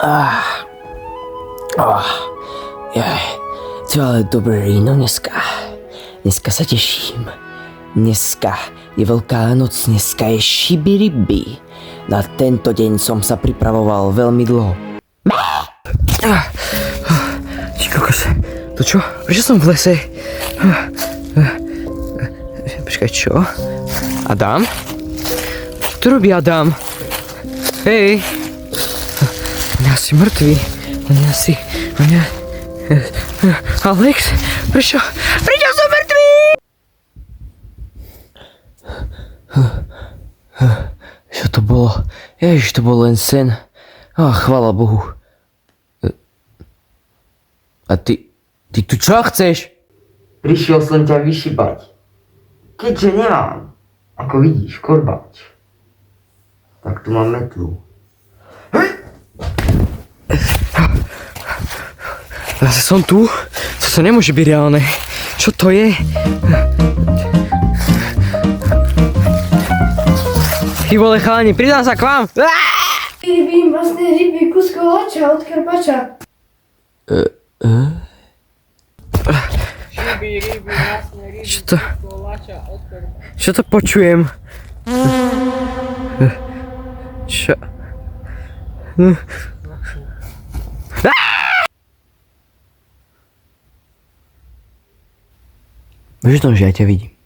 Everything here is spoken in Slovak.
To je ale dobré ráno dneska. Dneska sa teším. Dneska je Veľká noc, dneska je šibiryby. Na tento deň som sa pripravoval veľmi dlho. Ty kokos, to čo? Prečo som v lese? Počkaj, čo? Adam? Čo robí Adam? Hej! On je asi mŕtvý. Alex? Prečo som mŕtvý? Čo to bolo? Ježiš, to bol len sen. Chvála Bohu. A ty tu čo chceš? Prišiel som ťa vyšibať. Keďže nemám, ako vidíš, korbáč, tak tu mám metlu. Zase som tu? To sa nemôže byť reálne. Čo to je? Ty vole chalani, pridám sa k vám! Ryby, masné ryby, kus koláča od Karpača. Ryby, masné ryby, koláča od Karpača. Čo to počujem? Čo? Vieš o tom, že ja ťa vidím.